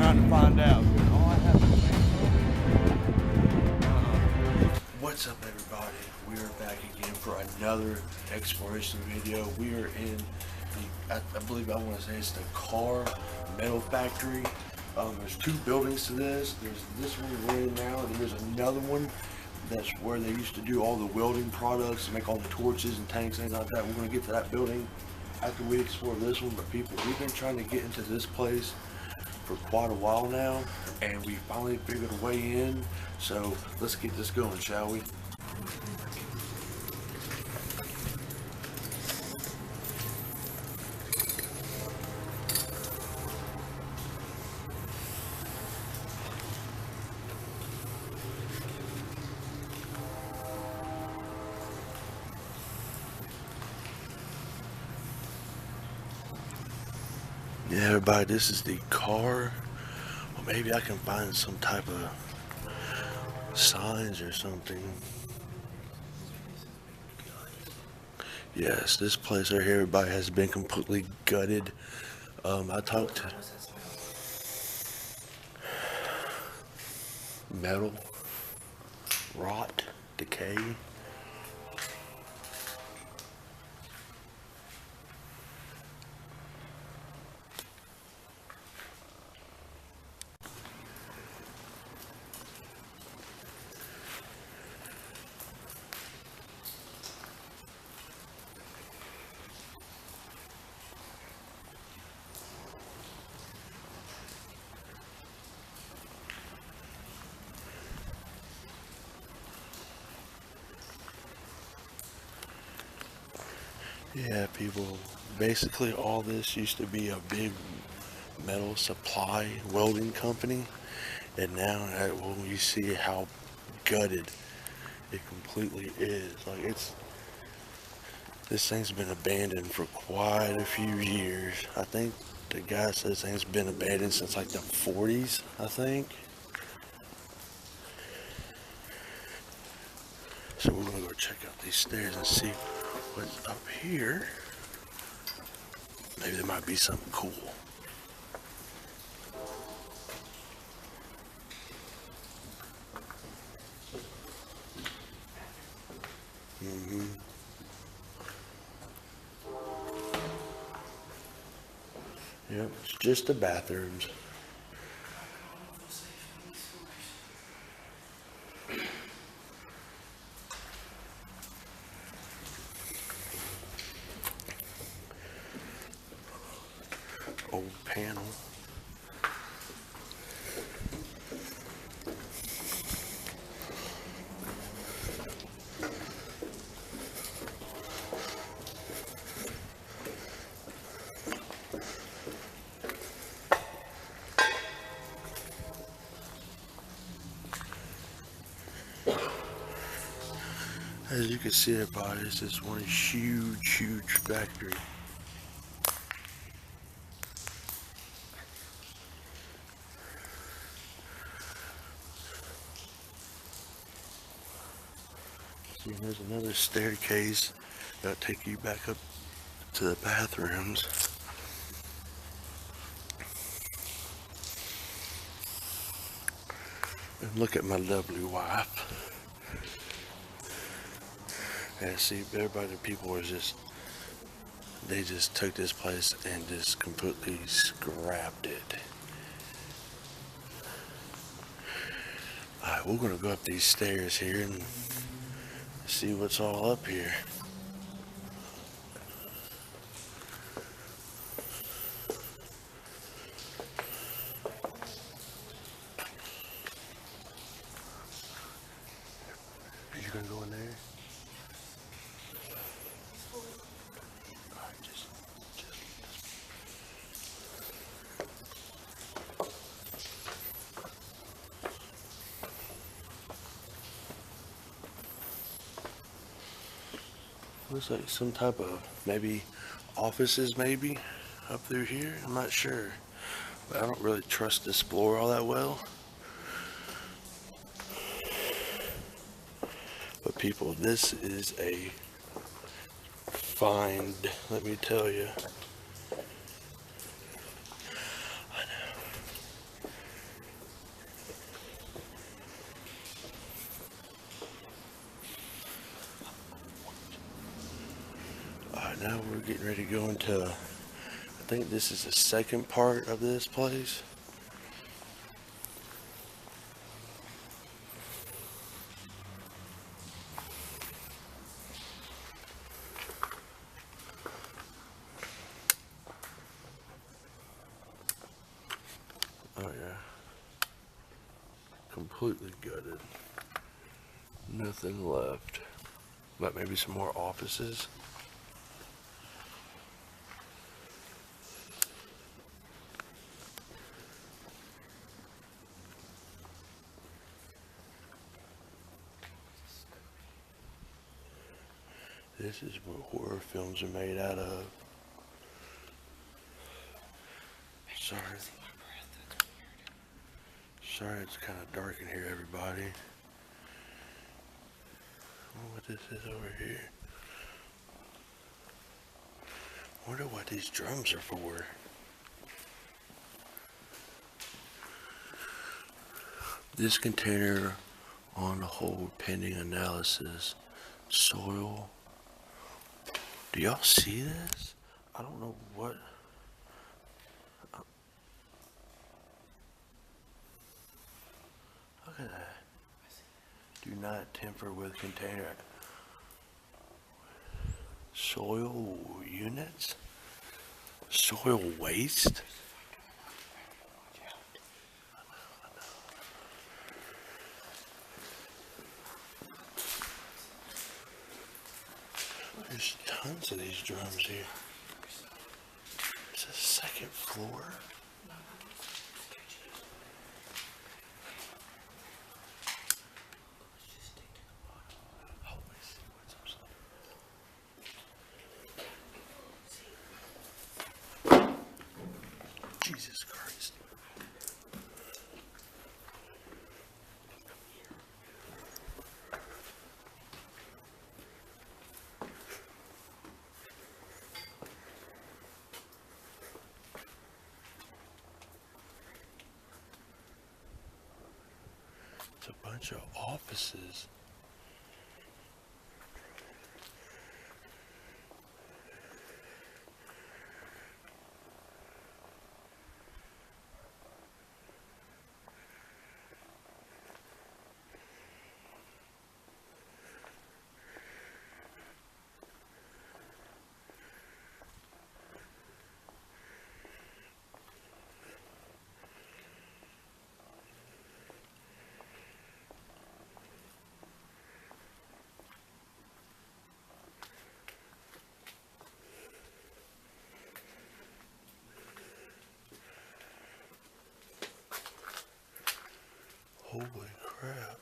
trying to find out. All I have is What's up, everybody? We are back again for another exploration video. We are in the, I believe I want to say it's the car metal factory. There's two buildings to this. There's this one we're in now, and there's another one that's where they used to do all the welding products and make all the torches and tanks and things like that. We're going to get to that building after we explore this one. But people, we've been trying to get into this place for quite a while now, and we finally figured a way in. So let's get this going, shall we? Yeah, everybody, this is the car. Or maybe I can find some type of signs or something. Yes, this place right here, everybody, has been completely gutted. I talked to metal, rot, decay. Yeah, people, basically all this used to be a big metal supply welding company, and now well, you see how gutted it completely is. Like, this thing's been abandoned for quite a few years. I think the guy says this thing's been abandoned since like the 40s, I think. So we're gonna go check out these stairs and see what's up here. Maybe there might be something cool. Yep, it's just the bathrooms. Old panel. As you can see, everybody, this is one huge factory. See, there's another staircase that'll take you back up to the bathrooms. And look at my lovely wife. And see, everybody, people are they just took this place and just completely scrapped it. Alright, we're gonna go up these stairs here and see what's all up here. Are you gonna go in there? Alright, just looks like some type of maybe offices maybe up through here. I'm not sure, but I don't really trust this floor all that well. But people, this is a find, let me tell you. I know. Alright, now we're getting ready to go into, I think this is the second part of this place. Oh yeah. Completely gutted. Nothing left. But maybe some more offices. This is what horror films are made out of. Sorry. Sorry it's kind of dark in here, everybody. I wonder what this is over here. I wonder what these drums are for. This container on hold pending analysis. Soil. Do y'all see this? I don't know what. Look at that. Do not tamper with container. Soil units? Soil waste? There's tons of these drums here. It's a second floor. Jesus Christ. It's a bunch of offices. Holy crap.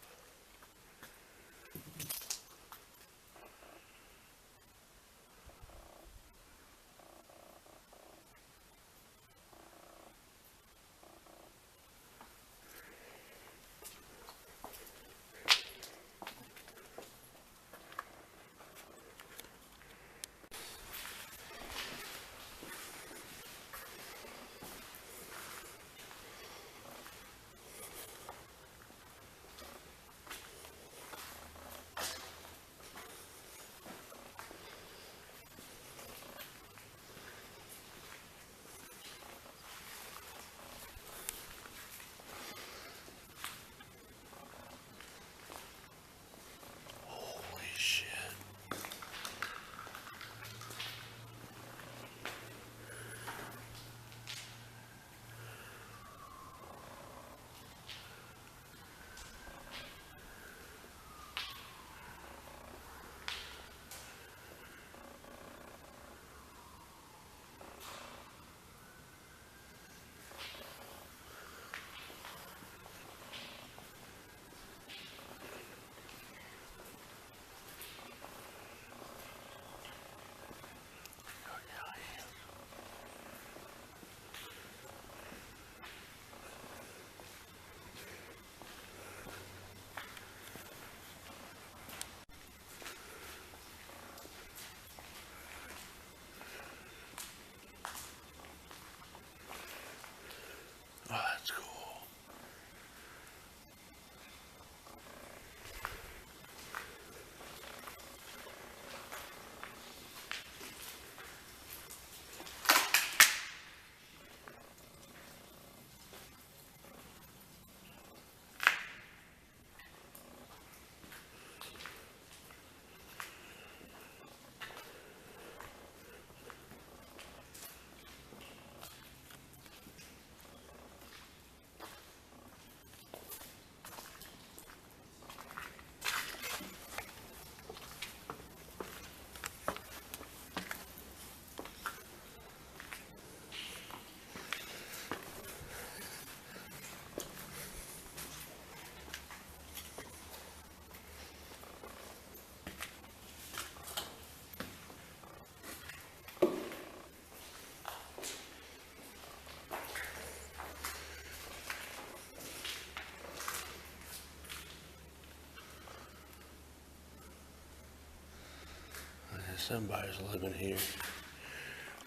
somebody's living here.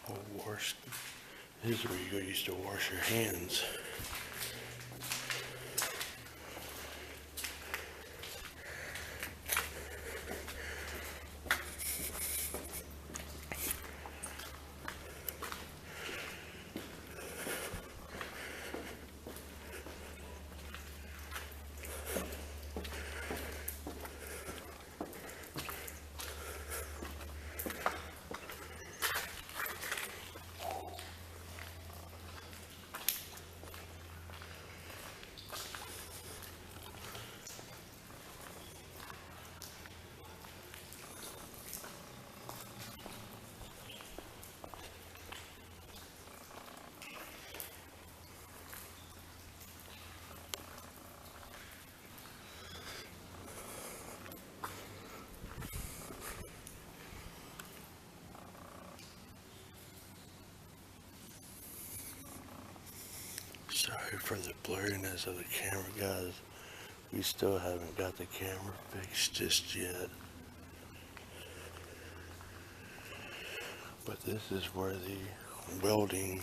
Or worse, this is where you used to wash your hands. Sorry for the blurriness of the camera, guys. We still haven't got the camera fixed just yet. But this is where the welding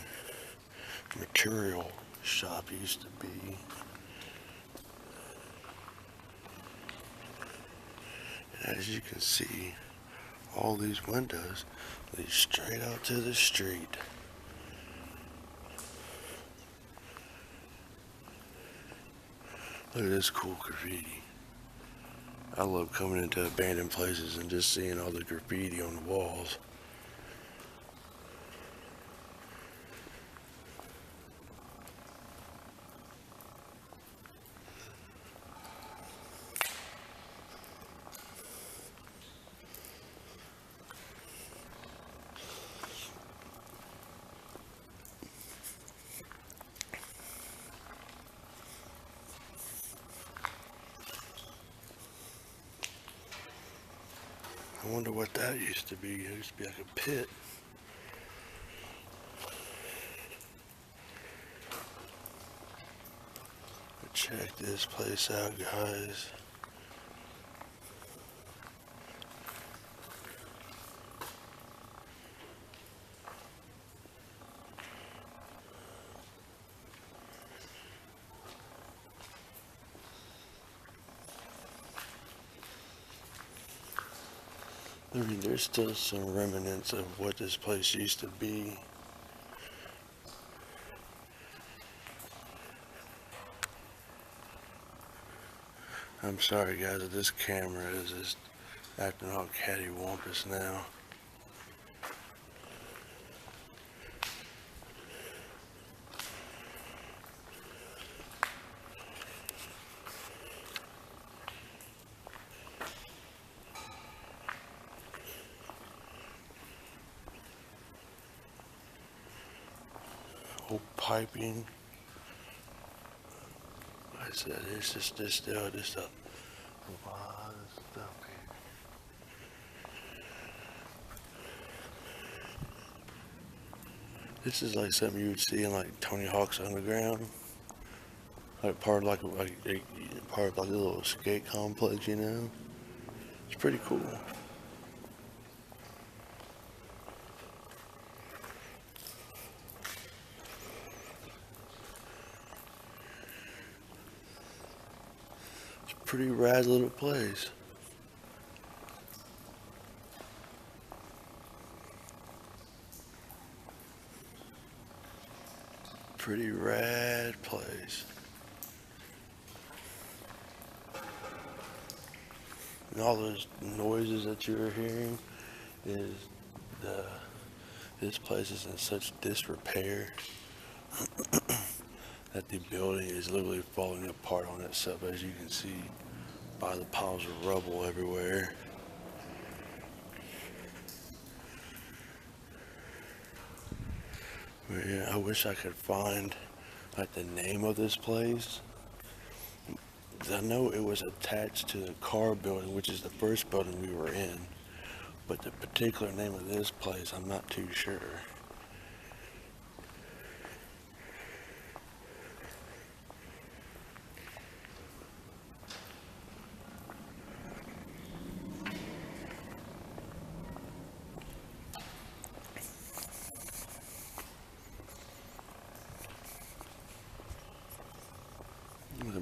material shop used to be. And as you can see, all these windows lead straight out to the street. Look at this cool graffiti. I love coming into abandoned places and just seeing all the graffiti on the walls. I wonder what that used to be. It used to be like a pit. But check this place out, guys. I mean, there's still some remnants of what this place used to be. I'm sorry, guys, that this camera is just acting all cattywampus now. Old piping. Like I said, it's just a lot of stuff here. This is like something you would see in like Tony Hawk's Underground, like part of a little skate complex, you know. It's pretty cool. Pretty rad little place. Pretty rad place. And all those noises that you're hearing is this place is in such disrepair that the building is literally falling apart on itself, as you can see by the piles of rubble everywhere. But yeah, I wish I could find like the name of this place. I know it was attached to the car building, which is the first building we were in, but the particular name of this place, I'm not too sure.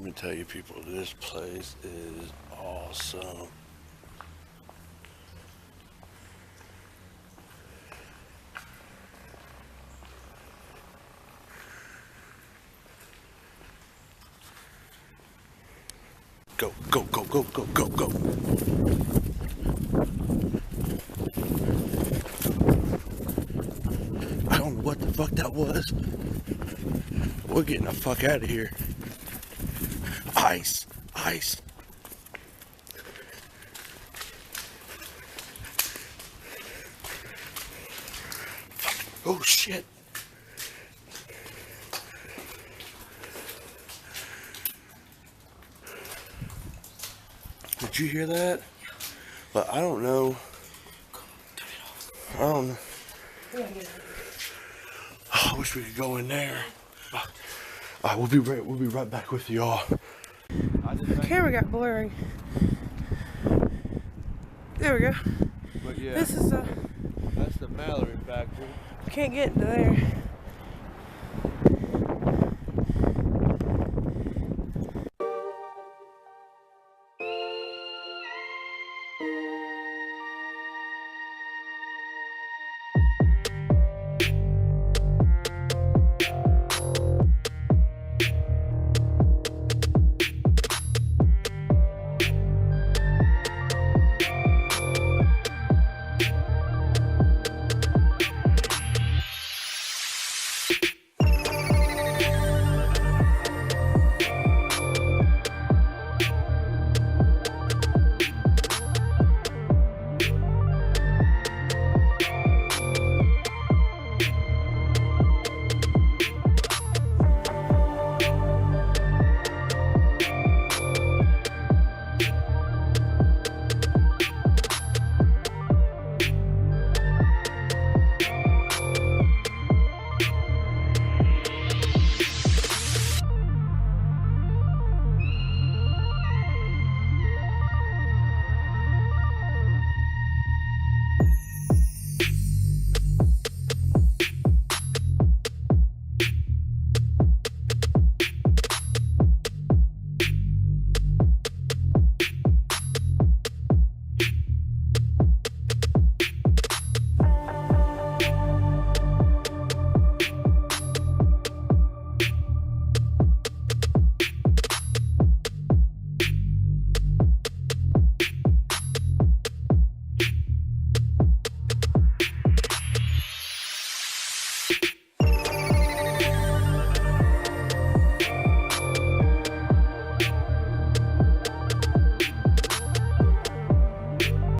me tell you, people, this place is awesome. Go, go, go, go, go, go, go. I don't know what the fuck that was. We're getting the fuck out of here. Ice, ice. Oh shit. Did you hear that? But I don't know. I don't know. Oh, I wish we could go in there. Alright, we'll be right back with y'all. The camera got blurry. There we go. But yeah, This is that's the Mallory factory. can't get into there.